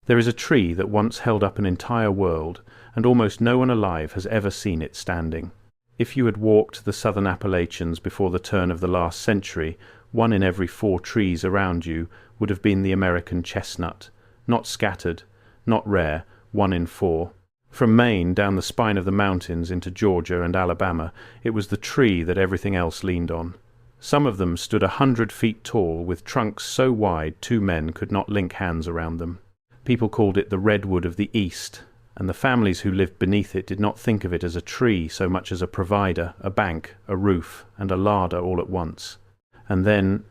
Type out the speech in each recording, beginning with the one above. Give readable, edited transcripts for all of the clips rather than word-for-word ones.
There is a tree that once held up an entire world, and almost no one alive has ever seen it standing. If you had walked the Southern Appalachians before the turn of the last century, 1 in every 4 trees around you would have been the American chestnut. Not scattered, not rare, 1 in 4. From Maine down the spine of the mountains into Georgia and Alabama, it was the tree that everything else leaned on. Some of them stood 100 feet tall, with trunks so wide 2 men could not link hands around them. People called it the redwood of the East, and the families who lived beneath it did not think of it as a tree so much as a provider, a bank, a roof, and a larder all at once. And then,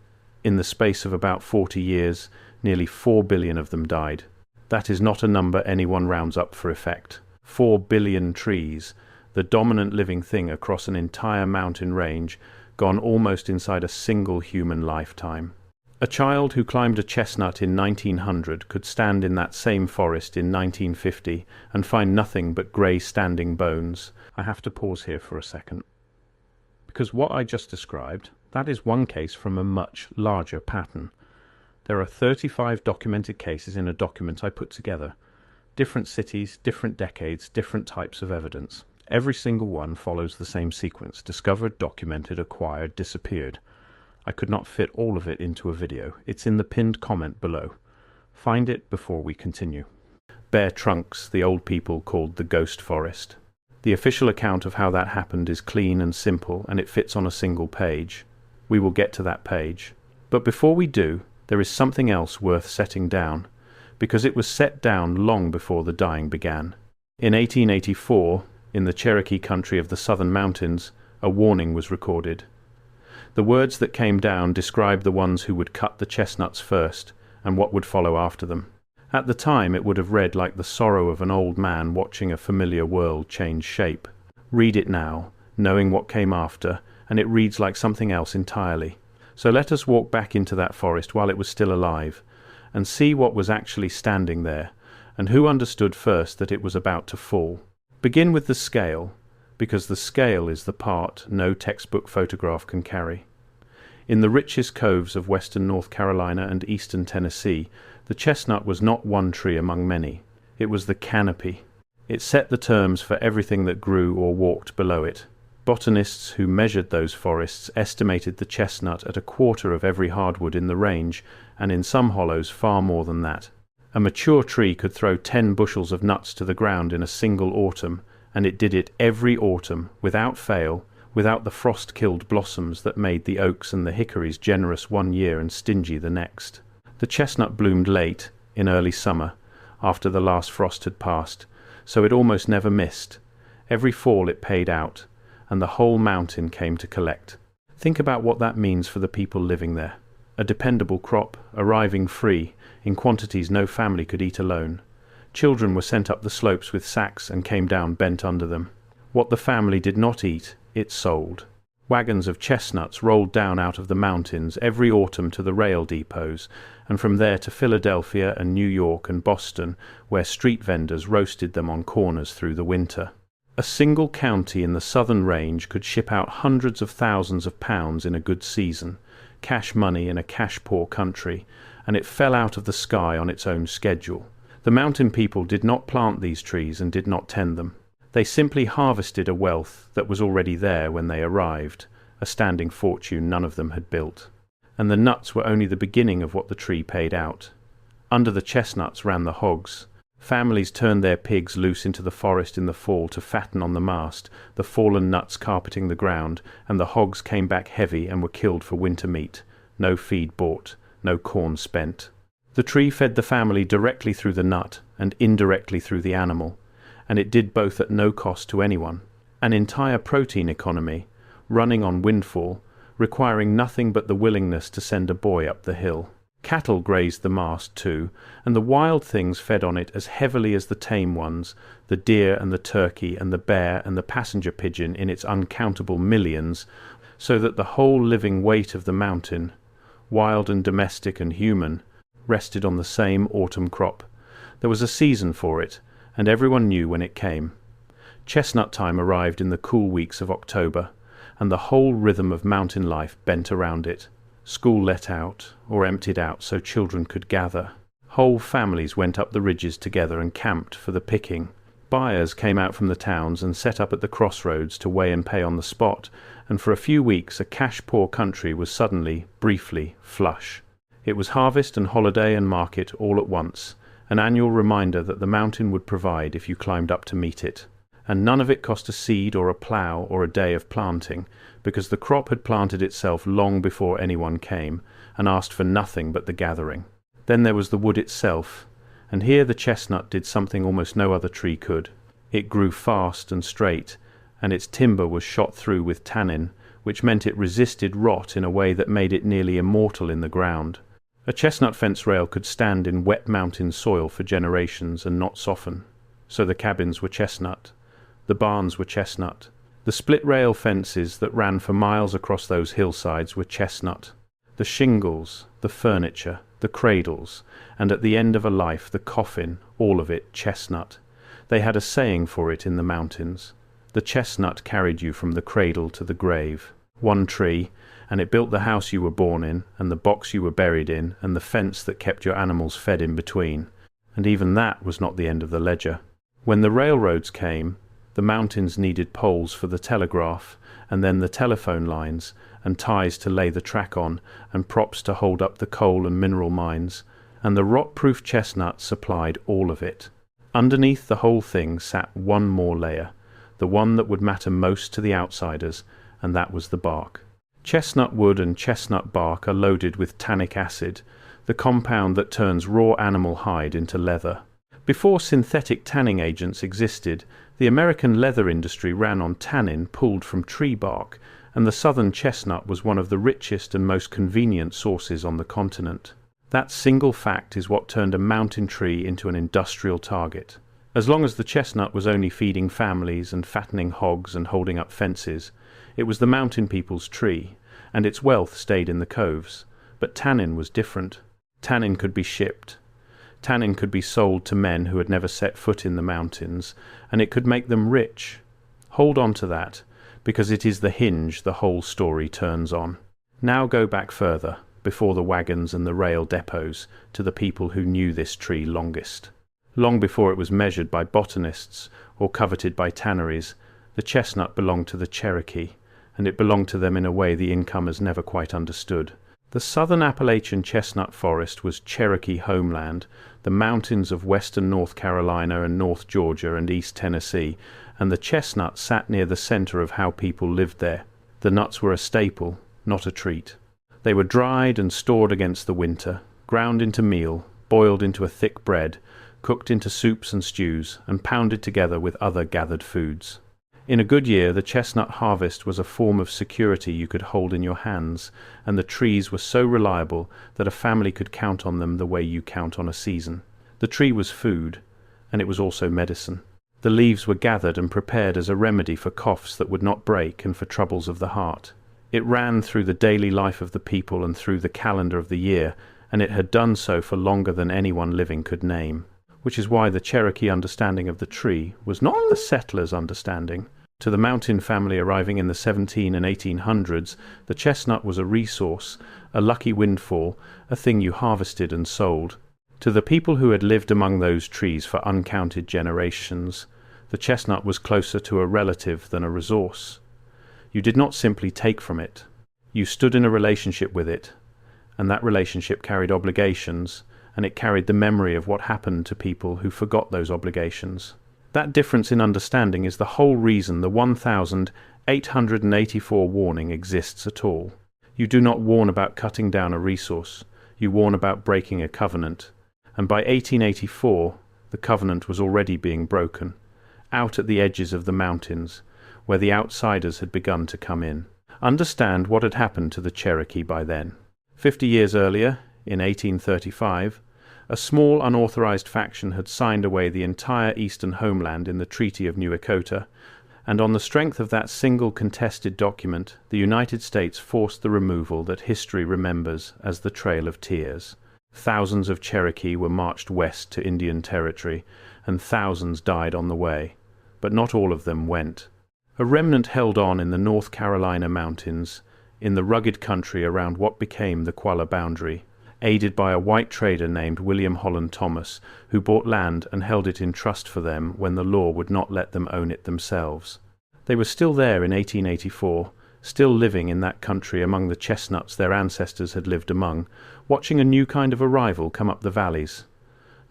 in the space of about 40 years, nearly 4 billion of them died. That is not a number anyone rounds up for effect. 4 billion trees, the dominant living thing across an entire mountain range, gone almost inside a single human lifetime. A child who climbed a chestnut in 1900 could stand in that same forest in 1950 and find nothing but grey standing bones. I have to pause here for a second, because what I just described, that is one case from a much larger pattern. There are 35 documented cases in a document I put together. Different cities, different decades, different types of evidence. Every single one follows the same sequence: discovered, documented, acquired, disappeared. I could not fit all of it into a video. It's in the pinned comment below. Find it before we continue. Bare trunks, the old people called the ghost forest. The official account of how that happened is clean and simple, and it fits on a single page. We will get to that page. But before we do, there is something else worth setting down, because it was set down long before the dying began. In 1884, in the Cherokee country of the Southern Mountains, a warning was recorded. The words that came down described the ones who would cut the chestnuts first, and what would follow after them. At the time it would have read like the sorrow of an old man watching a familiar world change shape. Read it now, knowing what came after, and it reads like something else entirely. So let us walk back into that forest while it was still alive, and see what was actually standing there, and who understood first that it was about to fall. Begin with the scale, because the scale is the part no textbook photograph can carry. In the richest coves of western North Carolina and eastern Tennessee, the chestnut was not one tree among many. It was the canopy. It set the terms for everything that grew or walked below it. Botanists who measured those forests estimated the chestnut at 1/4 of every hardwood in the range, and in some hollows far more than that. A mature tree could throw 10 bushels of nuts to the ground in a single autumn, and it did it every autumn, without fail, without the frost-killed blossoms that made the oaks and the hickories generous one year and stingy the next. The chestnut bloomed late, in early summer, after the last frost had passed, so it almost never missed. Every fall it paid out, and the whole mountain came to collect. Think about what that means for the people living there. A dependable crop, arriving free, in quantities no family could eat alone. Children were sent up the slopes with sacks and came down bent under them. What the family did not eat, it sold. Wagons of chestnuts rolled down out of the mountains every autumn to the rail depots, and from there to Philadelphia and New York and Boston, where street vendors roasted them on corners through the winter. A single county in the southern range could ship out hundreds of thousands of pounds in a good season, cash money in a cash-poor country, and it fell out of the sky on its own schedule. The mountain people did not plant these trees and did not tend them. They simply harvested a wealth that was already there when they arrived, a standing fortune none of them had built. And the nuts were only the beginning of what the tree paid out. Under the chestnuts ran the hogs. Families turned their pigs loose into the forest in the fall to fatten on the mast, the fallen nuts carpeting the ground, and the hogs came back heavy and were killed for winter meat. No feed bought, no corn spent. The tree fed the family directly through the nut and indirectly through the animal, and it did both at no cost to anyone. An entire protein economy, running on windfall, requiring nothing but the willingness to send a boy up the hill. Cattle grazed the mast too, and the wild things fed on it as heavily as the tame ones, the deer and the turkey and the bear and the passenger pigeon in its uncountable millions, so that the whole living weight of the mountain, wild and domestic and human, rested on the same autumn crop. There was a season for it, and everyone knew when it came. Chestnut time arrived in the cool weeks of October, and the whole rhythm of mountain life bent around it. School let out, or emptied out so children could gather. Whole families went up the ridges together and camped for the picking. Buyers came out from the towns and set up at the crossroads to weigh and pay on the spot, and for a few weeks a cash-poor country was suddenly, briefly, flush. It was harvest and holiday and market all at once, an annual reminder that the mountain would provide if you climbed up to meet it. And none of it cost a seed or a plough or a day of planting, because the crop had planted itself long before anyone came, and asked for nothing but the gathering. Then there was the wood itself, and here the chestnut did something almost no other tree could. It grew fast and straight, and its timber was shot through with tannin, which meant it resisted rot in a way that made it nearly immortal in the ground. A chestnut fence rail could stand in wet mountain soil for generations and not soften. So the cabins were chestnut. The barns were chestnut. The split-rail fences that ran for miles across those hillsides were chestnut. The shingles, the furniture, the cradles, and at the end of a life the coffin, all of it chestnut. They had a saying for it in the mountains. The chestnut carried you from the cradle to the grave. One tree, and it built the house you were born in, and the box you were buried in, and the fence that kept your animals fed in between. And even that was not the end of the ledger. When the railroads came, the mountains needed poles for the telegraph, and then the telephone lines, and ties to lay the track on, and props to hold up the coal and mineral mines, and the rot-proof chestnut supplied all of it. Underneath the whole thing sat one more layer, the one that would matter most to the outsiders, and that was the bark. Chestnut wood and chestnut bark are loaded with tannic acid, the compound that turns raw animal hide into leather. Before synthetic tanning agents existed, the American leather industry ran on tannin pulled from tree bark, and the southern chestnut was one of the richest and most convenient sources on the continent. That single fact is what turned a mountain tree into an industrial target. As long as the chestnut was only feeding families and fattening hogs and holding up fences, it was the mountain people's tree, and its wealth stayed in the coves. But tannin was different. Tannin could be shipped. Tannin could be sold to men who had never set foot in the mountains, and it could make them rich. Hold on to that, because it is the hinge the whole story turns on. Now go back further, before the wagons and the rail depots, to the people who knew this tree longest. Long before it was measured by botanists or coveted by tanneries, the chestnut belonged to the Cherokee, and it belonged to them in a way the incomers never quite understood. The Southern Appalachian chestnut forest was Cherokee homeland, the mountains of western North Carolina and North Georgia and East Tennessee, and the chestnut sat near the center of how people lived there. The nuts were a staple, not a treat. They were dried and stored against the winter, ground into meal, boiled into a thick bread, cooked into soups and stews, and pounded together with other gathered foods. In a good year, the chestnut harvest was a form of security you could hold in your hands, and the trees were so reliable that a family could count on them the way you count on a season. The tree was food, and it was also medicine. The leaves were gathered and prepared as a remedy for coughs that would not break and for troubles of the heart. It ran through the daily life of the people and through the calendar of the year, and it had done so for longer than anyone living could name, which is why the Cherokee understanding of the tree was not the settlers' understanding. To the mountain family arriving in the 17 and 1800s, the chestnut was a resource, a lucky windfall, a thing you harvested and sold. To the people who had lived among those trees for uncounted generations, the chestnut was closer to a relative than a resource. You did not simply take from it. You stood in a relationship with it, and that relationship carried obligations, and it carried the memory of what happened to people who forgot those obligations. That difference in understanding is the whole reason the 1,884 warning exists at all. You do not warn about cutting down a resource, you warn about breaking a covenant. And by 1884, the covenant was already being broken, out at the edges of the mountains, where the outsiders had begun to come in. Understand what had happened to the Cherokee by then. 50 years earlier, in 1835, a small unauthorized faction had signed away the entire eastern homeland in the Treaty of New Echota, and on the strength of that single contested document, the United States forced the removal that history remembers as the Trail of Tears. Thousands of Cherokee were marched west to Indian Territory, and thousands died on the way, but not all of them went. A remnant held on in the North Carolina mountains, in the rugged country around what became the Qualla boundary, aided by a white trader named William Holland Thomas, who bought land and held it in trust for them when the law would not let them own it themselves. They were still there in 1884, still living in that country among the chestnuts their ancestors had lived among, watching a new kind of arrival come up the valleys.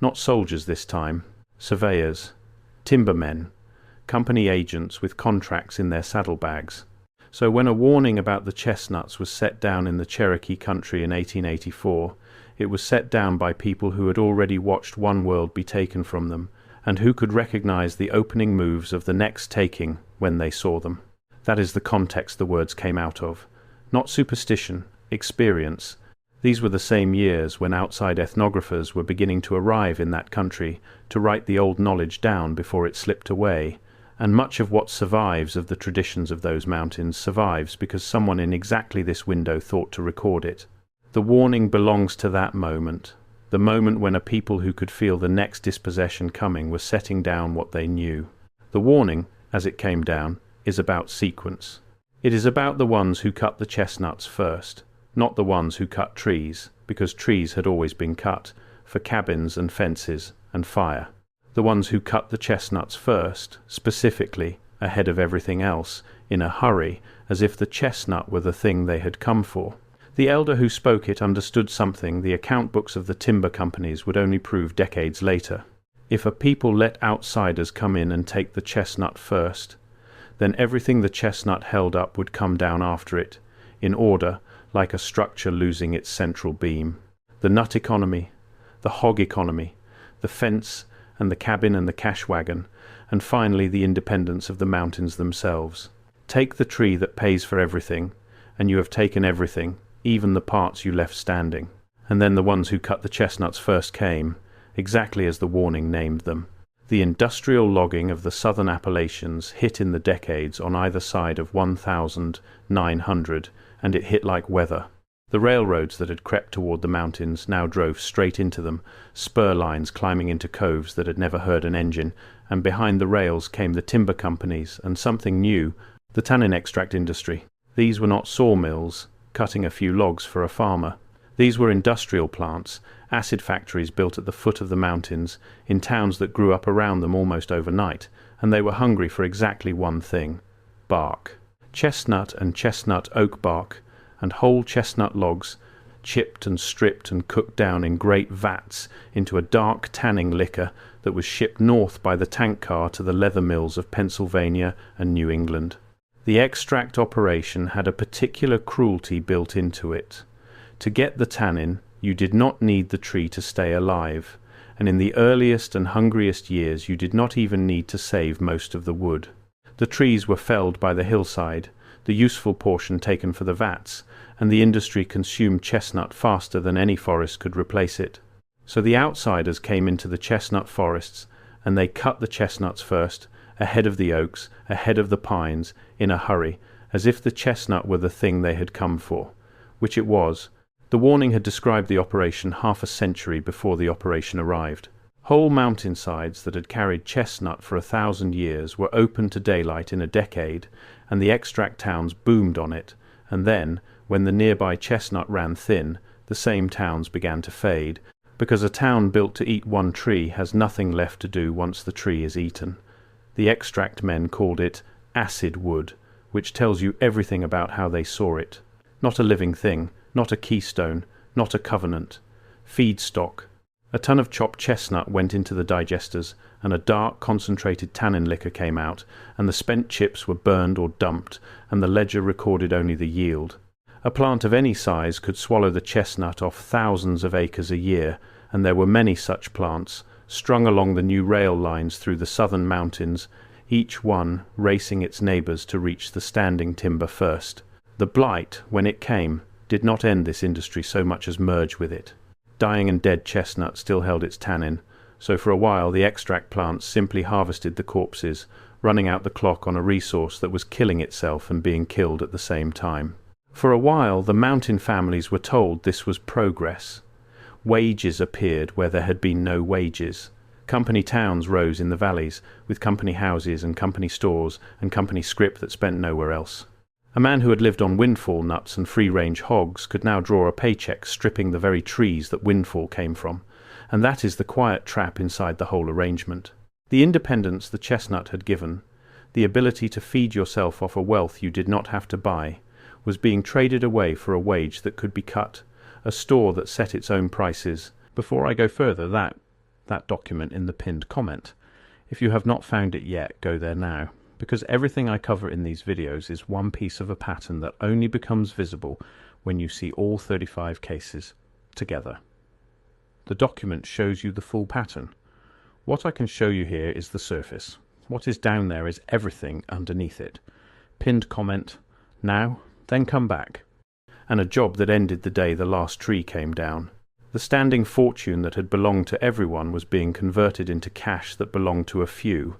Not soldiers this time, surveyors, timbermen, company agents with contracts in their saddlebags. So when a warning about the chestnuts was set down in the Cherokee country in 1884, it was set down by people who had already watched one world be taken from them, and who could recognize the opening moves of the next taking when they saw them. That is the context the words came out of. Not superstition, experience. These were the same years when outside ethnographers were beginning to arrive in that country to write the old knowledge down before it slipped away, and much of what survives of the traditions of those mountains survives because someone in exactly this window thought to record it. The warning belongs to that moment, the moment when a people who could feel the next dispossession coming were setting down what they knew. The warning, as it came down, is about sequence. It is about the ones who cut the chestnuts first, not the ones who cut trees, because trees had always been cut, for cabins and fences and fire. The ones who cut the chestnuts first, specifically, ahead of everything else, in a hurry, as if the chestnut were the thing they had come for. The elder who spoke it understood something the account books of the timber companies would only prove decades later. If a people let outsiders come in and take the chestnut first, then everything the chestnut held up would come down after it, in order, like a structure losing its central beam. The nut economy, the hog economy, the fence and the cabin and the cash wagon, and finally the independence of the mountains themselves. Take the tree that pays for everything, and you have taken everything, even the parts you left standing. And then the ones who cut the chestnuts first came, exactly as the warning named them. The industrial logging of the Southern Appalachians hit in the decades on either side of 1,900, and it hit like weather. The railroads that had crept toward the mountains now drove straight into them, spur lines climbing into coves that had never heard an engine, and behind the rails came the timber companies and something new, the tannin extract industry. These were not sawmills, cutting a few logs for a farmer. These were industrial plants, acid factories built at the foot of the mountains, in towns that grew up around them almost overnight, and they were hungry for exactly one thing: bark. Chestnut and chestnut oak bark, and whole chestnut logs, chipped and stripped and cooked down in great vats into a dark tanning liquor that was shipped north by the tank car to the leather mills of Pennsylvania and New England. The extract operation had a particular cruelty built into it. To get the tannin, you did not need the tree to stay alive, and in the earliest and hungriest years you did not even need to save most of the wood. The trees were felled by the hillside, the useful portion taken for the vats, and the industry consumed chestnut faster than any forest could replace it. So the outsiders came into the chestnut forests, and they cut the chestnuts first, ahead of the oaks, ahead of the pines, in a hurry, as if the chestnut were the thing they had come for, which it was. The warning had described the operation half a century before the operation arrived. Whole mountainsides that had carried chestnut for 1,000 years were open to daylight in a decade, and the extract towns boomed on it, and then, when the nearby chestnut ran thin, the same towns began to fade, because a town built to eat one tree has nothing left to do once the tree is eaten. The extract men called it acid wood, which tells you everything about how they saw it. Not a living thing, not a keystone, not a covenant. Feedstock. A ton of chopped chestnut went into the digesters, and a dark, concentrated tannin liquor came out, and the spent chips were burned or dumped, and the ledger recorded only the yield. A plant of any size could swallow the chestnut off thousands of acres a year, and there were many such plants, strung along the new rail lines through the southern mountains, each one racing its neighbors to reach the standing timber first. The blight, when it came, did not end this industry so much as merge with it. Dying and dead chestnut still held its tannin, so for a while the extract plants simply harvested the corpses, running out the clock on a resource that was killing itself and being killed at the same time. For a while the mountain families were told this was progress. Wages appeared where there had been no wages. Company towns rose in the valleys, with company houses and company stores and company scrip that spent nowhere else. A man who had lived on windfall nuts and free-range hogs could now draw a paycheck stripping the very trees that windfall came from, and that is the quiet trap inside the whole arrangement. The independence the chestnut had given, the ability to feed yourself off a wealth you did not have to buy, was being traded away for a wage that could be cut, a store that set its own prices. Before I go further, that document in the pinned comment. If you have not found it yet, go there now, because everything I cover in these videos is one piece of a pattern that only becomes visible when you see all 35 cases together. The document shows you the full pattern. What I can show you here is the surface. What is down there is everything underneath it. Pinned comment, now, then come back. And a job that ended the day the last tree came down. The standing fortune that had belonged to everyone was being converted into cash that belonged to a few,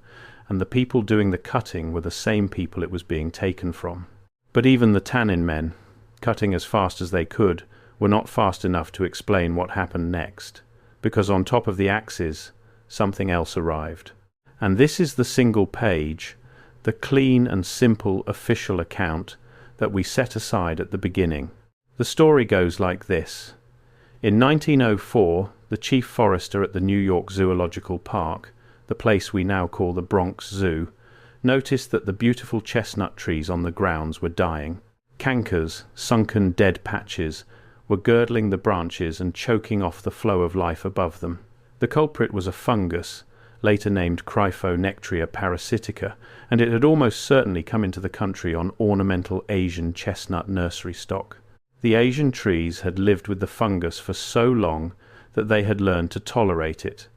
and the people doing the cutting were the same people it was being taken from. But even the tannin men, cutting as fast as they could, were not fast enough to explain what happened next, because on top of the axes, something else arrived. And this is the single page, the clean and simple official account that we set aside at the beginning. The story goes like this. In 1904, the chief forester at the New York Zoological Park, the place we now call the Bronx Zoo, noticed that the beautiful chestnut trees on the grounds were dying. Cankers, sunken dead patches, were girdling the branches and choking off the flow of life above them. The culprit was a fungus, later named Cryphonectria parasitica, and it had almost certainly come into the country on ornamental Asian chestnut nursery stock. The Asian trees had lived with the fungus for so long that they had learned to tolerate it.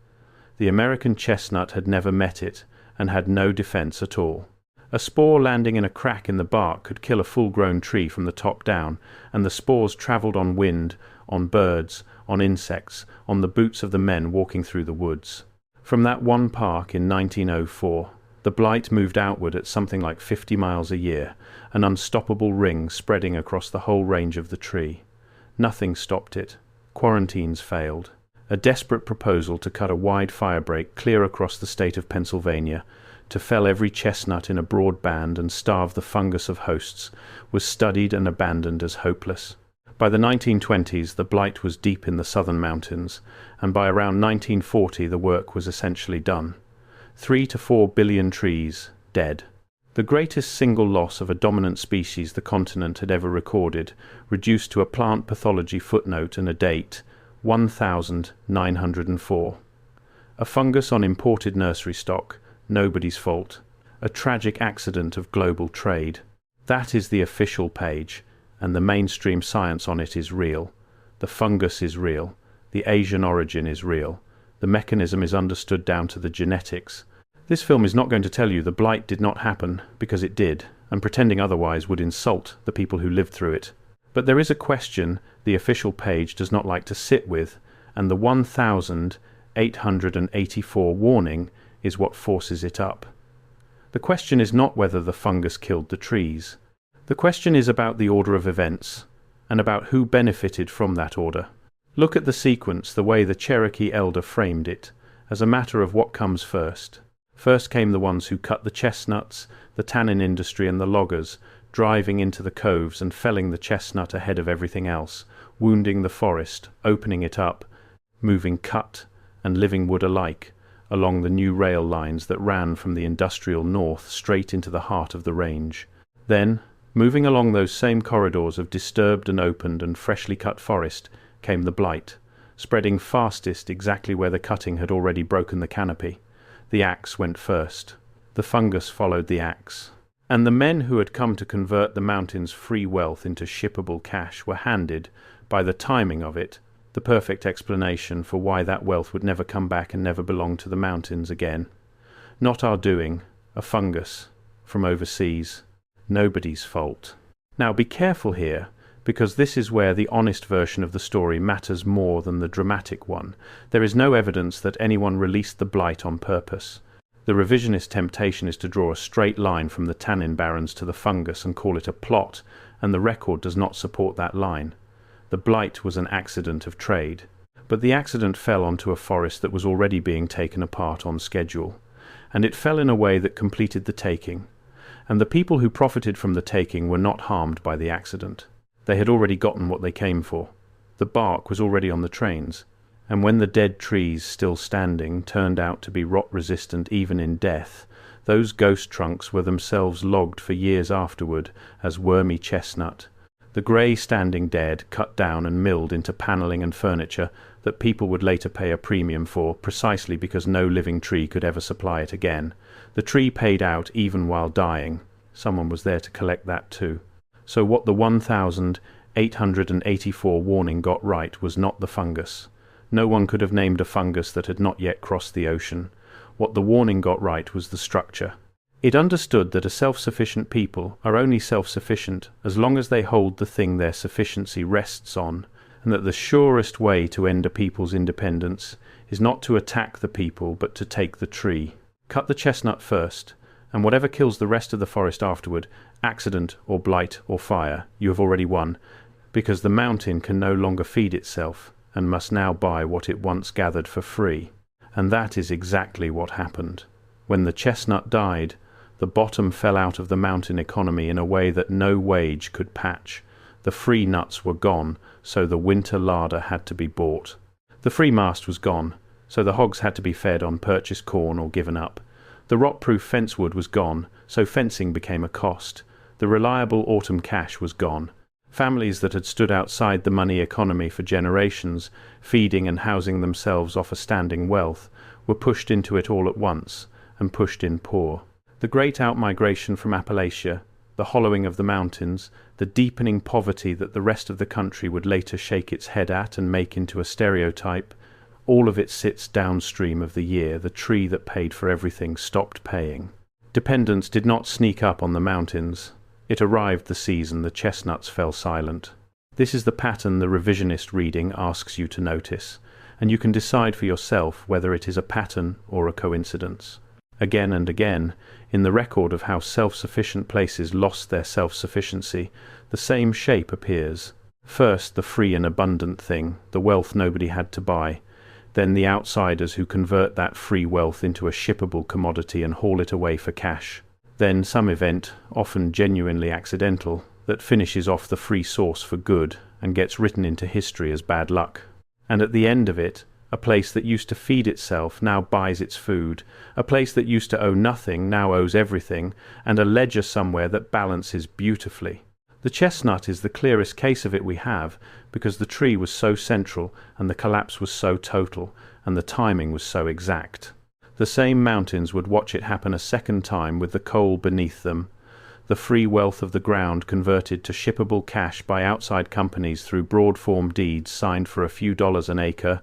The American chestnut had never met it and had no defense at all. A spore landing in a crack in the bark could kill a full-grown tree from the top down, and the spores travelled on wind, on birds, on insects, on the boots of the men walking through the woods. From that one park in 1904, the blight moved outward at something like 50 miles a year, an unstoppable ring spreading across the whole range of the tree. Nothing stopped it. Quarantines failed. A desperate proposal to cut a wide firebreak clear across the state of Pennsylvania, to fell every chestnut in a broad band and starve the fungus of hosts, was studied and abandoned as hopeless. By the 1920s, the blight was deep in the southern mountains, and by around 1940 the work was essentially done. 3 to 4 billion trees dead. The greatest single loss of a dominant species the continent had ever recorded, reduced to a plant pathology footnote and a date, 1904. A fungus on imported nursery stock, nobody's fault. A tragic accident of global trade. That is the official page, and the mainstream science on it is real. The fungus is real. The Asian origin is real. The mechanism is understood down to the genetics. This film is not going to tell you the blight did not happen, because it did, and pretending otherwise would insult the people who lived through it. But there is a question the official page does not like to sit with, and the 1884 warning is what forces it up. The question is not whether the fungus killed the trees. The question is about the order of events, and about who benefited from that order. Look at the sequence, the way the Cherokee elder framed it, as a matter of what comes first. First came the ones who cut the chestnuts, the tannin industry and the loggers, driving into the coves and felling the chestnut ahead of everything else, wounding the forest, opening it up, moving cut and living wood alike along the new rail lines that ran from the industrial north straight into the heart of the range. Then, moving along those same corridors of disturbed and opened and freshly cut forest, came the blight, spreading fastest exactly where the cutting had already broken the canopy. The axe went first. The fungus followed the axe. And the men who had come to convert the mountain's free wealth into shippable cash were handed, by the timing of it, the perfect explanation for why that wealth would never come back and never belong to the mountains again. Not our doing, a fungus, from overseas. Nobody's fault. Now be careful here, because this is where the honest version of the story matters more than the dramatic one. There is no evidence that anyone released the blight on purpose. The revisionist temptation is to draw a straight line from the tannin barons to the fungus and call it a plot, and the record does not support that line. The blight was an accident of trade, but the accident fell onto a forest that was already being taken apart on schedule, and it fell in a way that completed the taking. And the people who profited from the taking were not harmed by the accident. They had already gotten what they came for. The bark was already on the trains, and when the dead trees still standing turned out to be rot-resistant even in death, those ghost trunks were themselves logged for years afterward as wormy chestnut, the grey standing dead cut down and milled into panelling and furniture that people would later pay a premium for, precisely because no living tree could ever supply it again. The tree paid out even while dying. Someone was there to collect that too. So what the 1,884 warning got right was not the fungus. No one could have named a fungus that had not yet crossed the ocean. What the warning got right was the structure. It understood that a self-sufficient people are only self-sufficient as long as they hold the thing their sufficiency rests on, and that the surest way to end a people's independence is not to attack the people but to take the tree. Cut the chestnut first, and whatever kills the rest of the forest afterward, accident or blight or fire, you have already won, because the mountain can no longer feed itself and must now buy what it once gathered for free. And that is exactly what happened. When the chestnut died, the bottom fell out of the mountain economy in a way that no wage could patch. The free nuts were gone, so the winter larder had to be bought. The free mast was gone, so the hogs had to be fed on purchased corn or given up. The rot-proof fence wood was gone, so fencing became a cost. The reliable autumn cash was gone. Families that had stood outside the money economy for generations, feeding and housing themselves off a standing wealth, were pushed into it all at once, and pushed in poor. The great outmigration from Appalachia, the hollowing of the mountains, the deepening poverty that the rest of the country would later shake its head at and make into a stereotype, all of it sits downstream of the year the tree that paid for everything stopped paying. Dependence did not sneak up on the mountains. It arrived the season the chestnuts fell silent. This is the pattern the revisionist reading asks you to notice, and you can decide for yourself whether it is a pattern or a coincidence. Again and again, in the record of how self-sufficient places lost their self-sufficiency, the same shape appears. First the free and abundant thing, the wealth nobody had to buy, then the outsiders who convert that free wealth into a shippable commodity and haul it away for cash. Then some event, often genuinely accidental, that finishes off the free source for good and gets written into history as bad luck. And at the end of it, a place that used to feed itself now buys its food, a place that used to owe nothing now owes everything, and a ledger somewhere that balances beautifully. The chestnut is the clearest case of it we have, because the tree was so central, and the collapse was so total, and the timing was so exact. The same mountains would watch it happen a second time with the coal beneath them, the free wealth of the ground converted to shippable cash by outside companies through broad-form deeds signed for a few dollars an acre,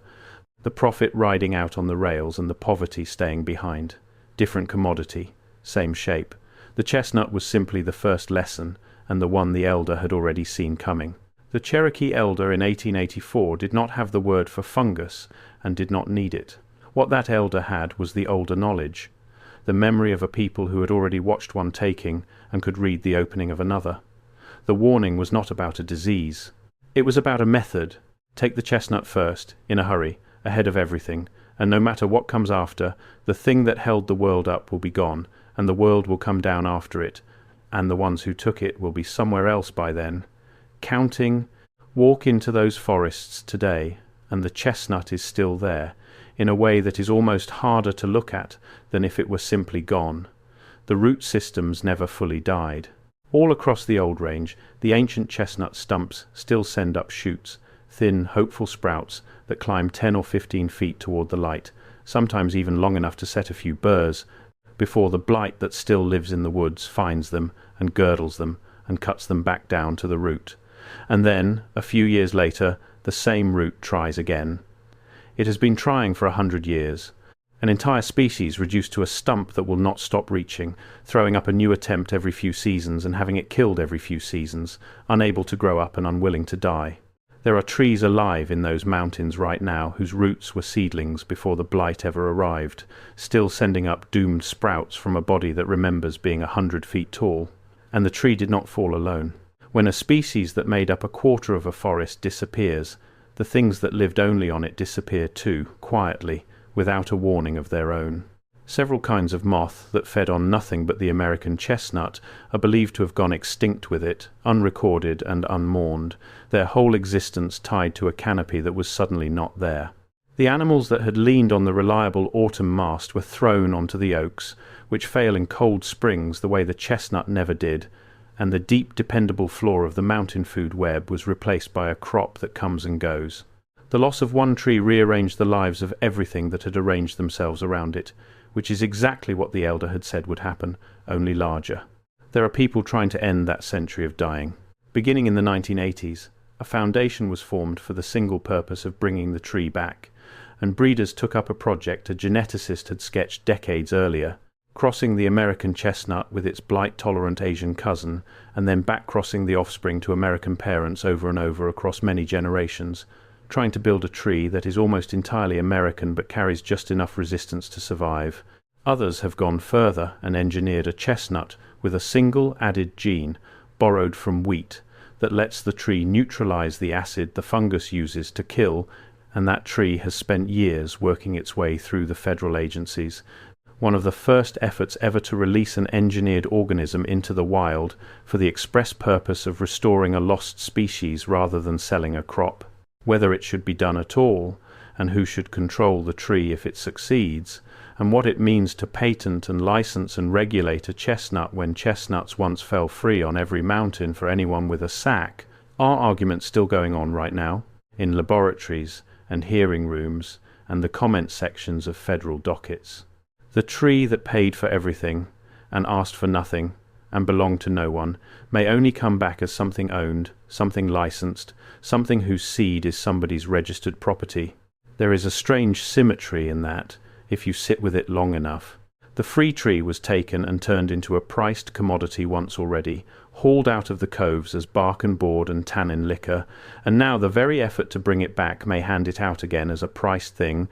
the profit riding out on the rails and the poverty staying behind. Different commodity, same shape. The chestnut was simply the first lesson, and the one the elder had already seen coming. The Cherokee elder in 1884 did not have the word for fungus, and did not need it. What that elder had was the older knowledge, the memory of a people who had already watched one taking and could read the opening of another. The warning was not about a disease. It was about a method. Take the chestnut first, in a hurry, ahead of everything, and no matter what comes after, the thing that held the world up will be gone, and the world will come down after it, and the ones who took it will be somewhere else by then. Counting, walk into those forests today, and the chestnut is still there, in a way that is almost harder to look at than if it were simply gone. The root systems never fully died. All across the old range, the ancient chestnut stumps still send up shoots, thin, hopeful sprouts that climb 10 or 15 feet toward the light, sometimes even long enough to set a few burrs, before the blight that still lives in the woods finds them and girdles them and cuts them back down to the root. And then, a few years later, the same root tries again. It has been trying for 100 years. An entire species reduced to a stump that will not stop reaching, throwing up a new attempt every few seasons and having it killed every few seasons, unable to grow up and unwilling to die. There are trees alive in those mountains right now whose roots were seedlings before the blight ever arrived, still sending up doomed sprouts from a body that remembers being 100 feet tall. And the tree did not fall alone. When a species that made up a quarter of a forest disappears, the things that lived only on it disappear too, quietly, without a warning of their own. Several kinds of moth that fed on nothing but the American chestnut are believed to have gone extinct with it, unrecorded and unmourned, their whole existence tied to a canopy that was suddenly not there. The animals that had leaned on the reliable autumn mast were thrown onto the oaks, which fail in cold springs the way the chestnut never did, and the deep, dependable floor of the mountain food web was replaced by a crop that comes and goes. The loss of one tree rearranged the lives of everything that had arranged themselves around it, which is exactly what the elder had said would happen, only larger. There are people trying to end that century of dying. Beginning in the 1980s, a foundation was formed for the single purpose of bringing the tree back, and breeders took up a project a geneticist had sketched decades earlier, crossing the American chestnut with its blight-tolerant Asian cousin, and then back-crossing the offspring to American parents over and over across many generations, trying to build a tree that is almost entirely American but carries just enough resistance to survive. Others have gone further and engineered a chestnut with a single added gene, borrowed from wheat, that lets the tree neutralize the acid the fungus uses to kill, and that tree has spent years working its way through the federal agencies. One of the first efforts ever to release an engineered organism into the wild for the express purpose of restoring a lost species rather than selling a crop. Whether it should be done at all, and who should control the tree if it succeeds, and what it means to patent and license and regulate a chestnut when chestnuts once fell free on every mountain for anyone with a sack, are arguments still going on right now, in laboratories and hearing rooms and the comment sections of federal dockets. The tree that paid for everything, and asked for nothing, and belonged to no one, may only come back as something owned, something licensed, something whose seed is somebody's registered property. There is a strange symmetry in that, if you sit with it long enough. The free tree was taken and turned into a priced commodity once already, hauled out of the coves as bark and board and tannin liquor, and now the very effort to bring it back may hand it out again as a priced thing,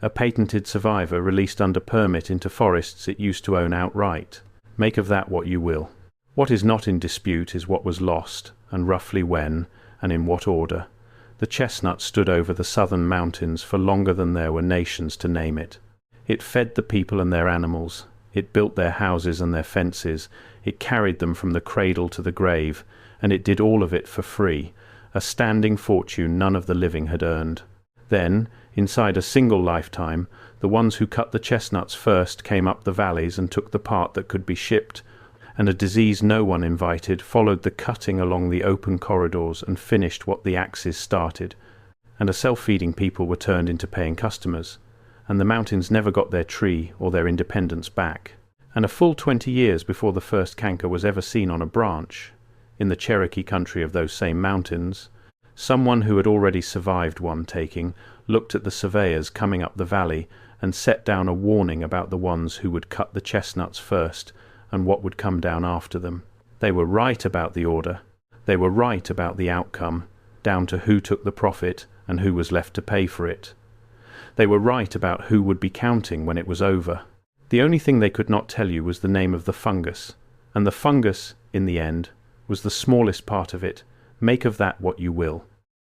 a patented survivor released under permit into forests it used to own outright. Make of that what you will. What is not in dispute is what was lost, and roughly when, and in what order. The chestnut stood over the southern mountains for longer than there were nations to name it. It fed the people and their animals. It built their houses and their fences. It carried them from the cradle to the grave, and it did all of it for free, a standing fortune none of the living had earned. Then, inside a single lifetime, the ones who cut the chestnuts first came up the valleys and took the part that could be shipped, and a disease no one invited followed the cutting along the open corridors and finished what the axes started, and a self-feeding people were turned into paying customers, and the mountains never got their tree or their independence back. And a full 20 years before the first canker was ever seen on a branch, in the Cherokee country of those same mountains, someone who had already survived one taking looked at the surveyors coming up the valley and set down a warning about the ones who would cut the chestnuts first and what would come down after them. They were right about the order. They were right about the outcome, down to who took the profit and who was left to pay for it. They were right about who would be counting when it was over. The only thing they could not tell you was the name of the fungus, and the fungus, in the end, was the smallest part of it. Make of that what you will.